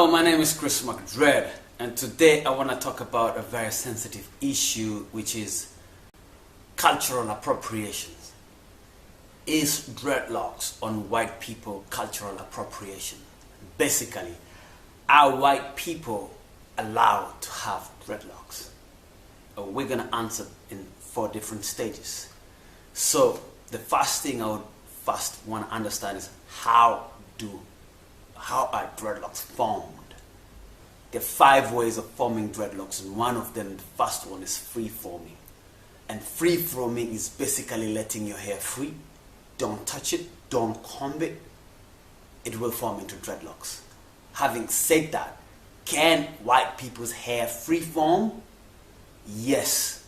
Hello, my name is Kris McDread, and today I want to talk about a very sensitive issue, which is cultural appropriation. Is dreadlocks on white people cultural appropriation? Basically, are white people allowed to have dreadlocks? We're going to answer in 4 different stages. So the first thing I would first want to understand is how are dreadlocks formed? There are 5 ways of forming dreadlocks, and one of them, the first one, is free forming. And free forming is basically letting your hair free. Don't touch it, don't comb it. It will form into dreadlocks. Having said that, can white people's hair free form? Yes.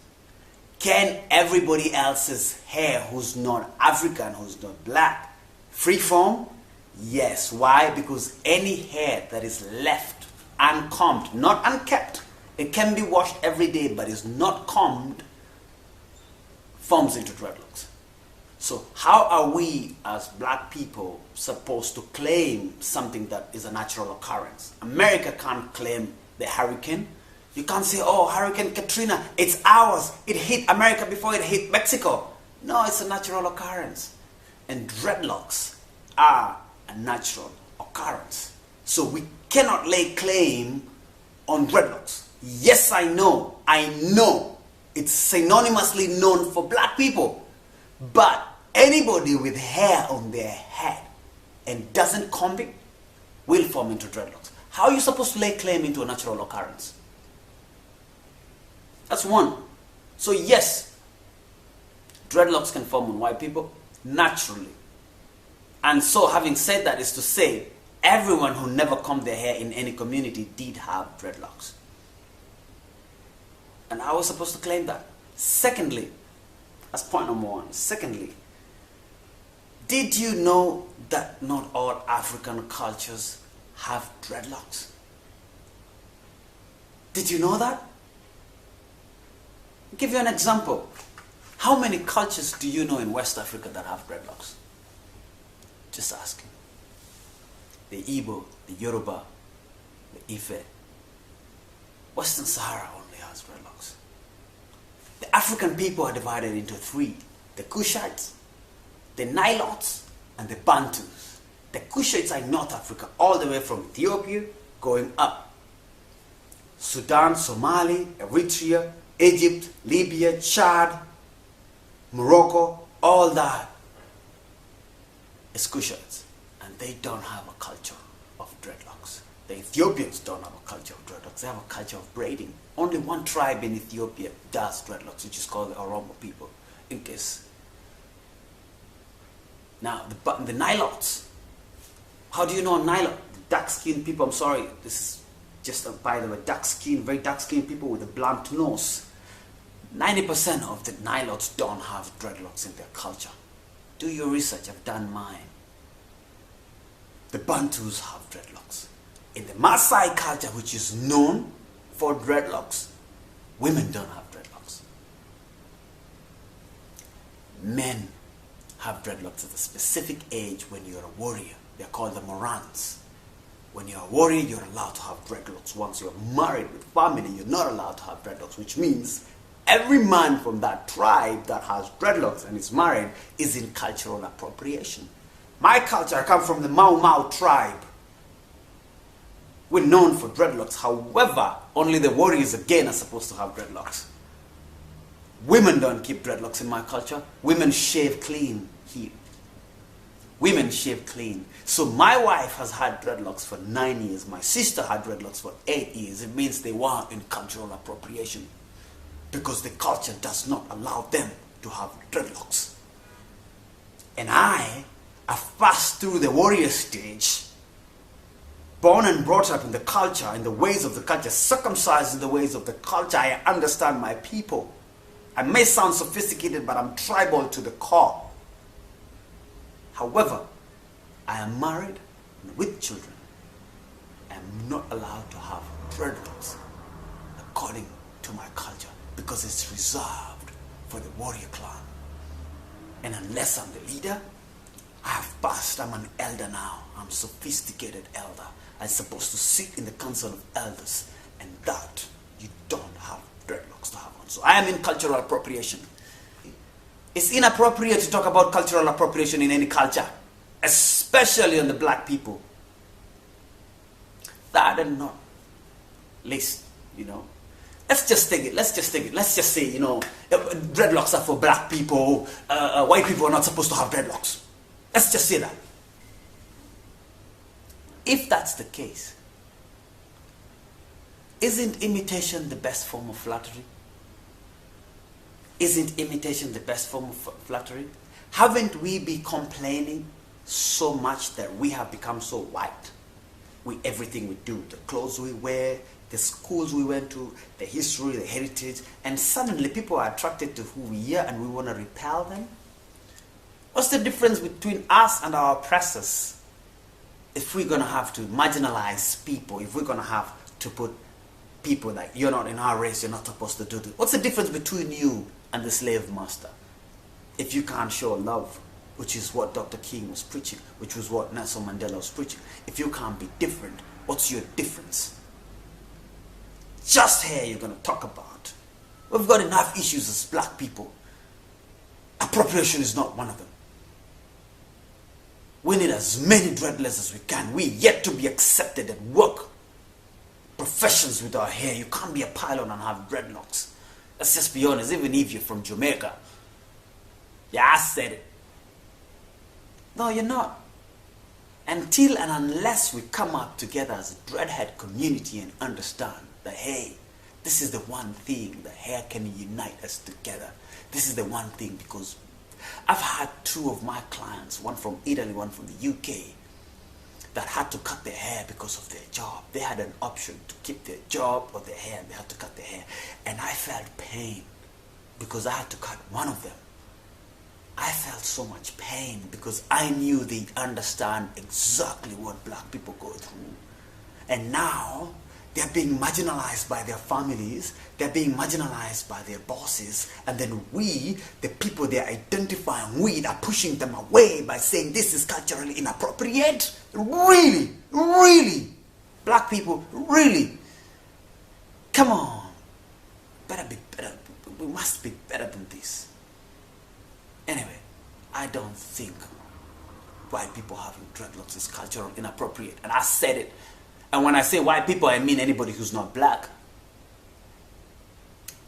Can everybody else's hair who's not African, who's not black, free form? Yes. Why? Because any hair that is left uncombed, not unkept, it can be washed every day but is not combed, forms into dreadlocks. So how are we as black people supposed to claim something that is a natural occurrence? America can't claim the hurricane. You can't say, oh, Hurricane Katrina, it's ours. It hit America before it hit Mexico. No, it's a natural occurrence. And dreadlocks are a natural occurrence. So we cannot lay claim on dreadlocks. Yes, I know it's synonymously known for black people. But anybody with hair on their head and doesn't comb it will form into dreadlocks. How are you supposed to lay claim into a natural occurrence? That's one. So yes, dreadlocks can form on white people naturally. And so having said that is to say, everyone who never combed their hair in any community did have dreadlocks. And I was supposed to claim that. Secondly, that's point number 1. Secondly, did you know that not all African cultures have dreadlocks? Did you know that? I'll give you an example. How many cultures do you know in West Africa that have dreadlocks? Just asking. The Igbo, the Yoruba, the Ife. Western Sahara only has dreadlocks. The African people are divided into 3. The Kushites, the Nilotes, and the Bantus. The Kushites are in North Africa, all the way from Ethiopia going up. Sudan, Somali, Eritrea, Egypt, Libya, Chad, Morocco, all that is Kushites. And they don't have a culture of dreadlocks. The Ethiopians don't have a culture of dreadlocks. They have a culture of braiding. Only one tribe in Ethiopia does dreadlocks, which is called the Oromo people. In case. Now, the Nilotes. How do you know a Nilot? The dark-skinned people, I'm sorry, this is just, by the way, dark-skinned, very dark-skinned people with a blunt nose. 90% of the Nilotes don't have dreadlocks in their culture. Do your research, I've done mine. The Bantus have dreadlocks. In the Maasai culture, which is known for dreadlocks, women don't have dreadlocks. Men have dreadlocks at a specific age when you're a warrior. They're called the Morans. When you're a warrior, you're allowed to have dreadlocks. Once you're married with family, you're not allowed to have dreadlocks, which means every man from that tribe that has dreadlocks and is married is in cultural appropriation. My culture, I come from the Mau Mau tribe. We're known for dreadlocks. However, only the warriors again are supposed to have dreadlocks. Women don't keep dreadlocks in my culture. Women shave clean here. Women shave clean. So my wife has had dreadlocks for 9 years. My sister had dreadlocks for 8 years. It means they were in cultural appropriation, because the culture does not allow them to have dreadlocks. And I passed through the warrior stage, born and brought up in the culture, in the ways of the culture, circumcised in the ways of the culture. I understand my people. I may sound sophisticated, but I'm tribal to the core. However, I am married and with children. I am not allowed to have dreadlocks according to my culture, because it's reserved for the warrior clan. And unless I'm the leader, I have passed. I'm an elder now. I'm a sophisticated elder. are supposed to sit in the council of elders, and that you don't have dreadlocks to have on. So I am in cultural appropriation. It's inappropriate to talk about cultural appropriation in any culture, especially on the black people. That and not least, let's just take it. Let's just say, dreadlocks are for black people. White people are not supposed to have dreadlocks. Let's just say that. If that's the case, isn't imitation the best form of flattery? Isn't imitation the best form of flattery? Haven't we been complaining so much that we have become so white with everything we do? The clothes we wear, the schools we went to, the history, the heritage, and suddenly people are attracted to who we are and we want to repel them? What's the difference between us and our oppressors? If we're going to have to marginalize people, if we're going to have to put people like, you're not in our race, you're not supposed to do this. What's the difference between you and the slave master? If you can't show love, which is what Dr. King was preaching, which was what Nelson Mandela was preaching. If you can't be different, what's your difference? Just here you're going to talk about. We've got enough issues as black people. Appropriation is not one of them. We need as many dreadlocks as we can. We yet to be accepted at work. Professions with our hair. You can't be a pilot and have dreadlocks. Let's just be honest, even if you're from Jamaica. Yeah, I said it. No, you're not. Until and unless we come up together as a dreadhead community and understand that, hey, this is the one thing, the hair can unite us together. This is the one thing, because I've had two of my clients, one from Italy, one from the UK, that had to cut their hair because of their job. They had an option to keep their job or their hair, and they had to cut their hair. And I felt pain because I had to cut one of them. I felt so much pain because I knew they understand exactly what black people go through. And now they're being marginalized by their families, they're being marginalized by their bosses, and then we, the people they're identifying with, are pushing them away by saying this is culturally inappropriate. Really? Really? Black people, really? Come on. Better be better. We must be better than this. Anyway, I don't think white people having dreadlocks is culturally inappropriate. And I said it. And when I say white people, I mean anybody who's not black.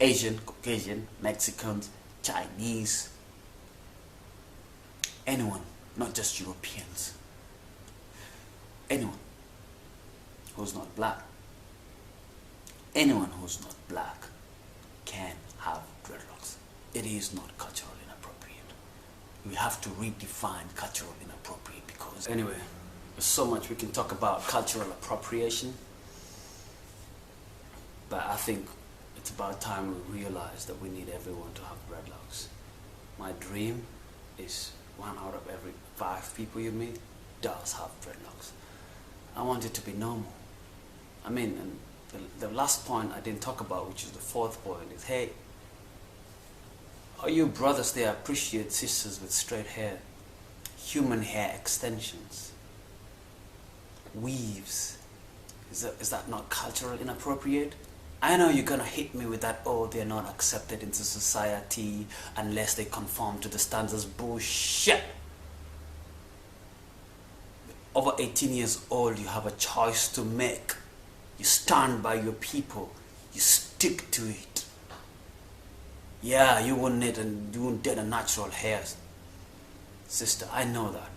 Asian, Caucasian, Mexicans, Chinese. Anyone, not just Europeans. Anyone who's not black. Anyone who's not black can have dreadlocks. It is not culturally inappropriate. We have to redefine cultural inappropriate because anyway, there's so much we can talk about cultural appropriation, but I think it's about time we realize that we need everyone to have dreadlocks. My dream is 1 out of every 5 people you meet does have dreadlocks. I want it to be normal. I mean, and the last point I didn't talk about, which is the 4th point, is hey, all you brothers there appreciate sisters with straight hair, human hair extensions, weaves. Is that not culturally inappropriate? I know you're gonna hit me with that, oh, they're not accepted into society unless they conform to the standards. Bullshit. Over 18 years old, you have a choice to make. You stand by your people. You stick to it. Yeah, you won't get a natural hair, sister. I know that.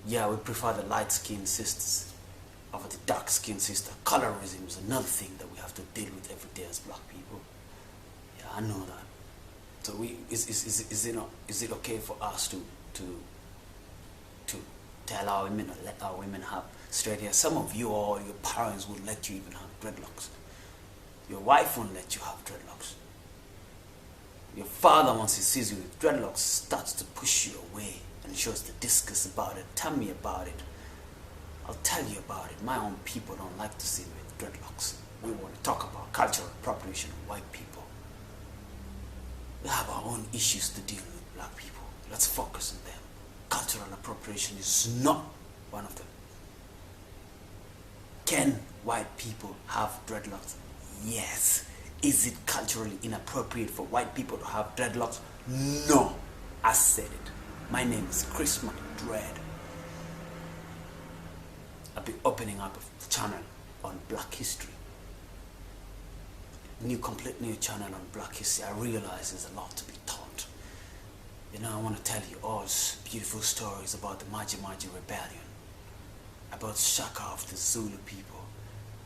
Yeah, we prefer the light-skinned sisters over the dark-skinned sister. Colorism is another thing that we have to deal with every day as black people. Yeah, I know that. So is it okay for us to tell our women or let our women have straight hair? Some of you or your parents will let you even have dreadlocks. Your wife won't let you have dreadlocks. Your father, once he sees you with dreadlocks, starts to push you away and shows the disgust about it. Tell me about it. I'll tell you about it. My own people don't like to see me with dreadlocks. We want to talk about cultural appropriation of white people. We have our own issues to deal with, black people. Let's focus on them. Cultural appropriation is not one of them. Can white people have dreadlocks? Yes. Is it culturally inappropriate for white people to have dreadlocks? No. I said it. My name is Kris McDread. I'll be opening up a channel on Black history. Complete new channel on Black history. I realize there's a lot to be taught. You know, I want to tell you all these beautiful stories about the Maji Maji rebellion, about Shaka of the Zulu people.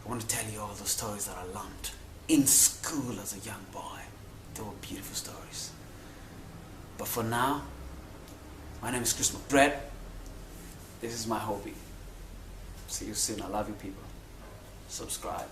I want to tell you all those stories that I learned in school as a young boy. They were beautiful stories. But for now, my name is Kris McDread. This is my hobby. See you soon. I love you people. Subscribe.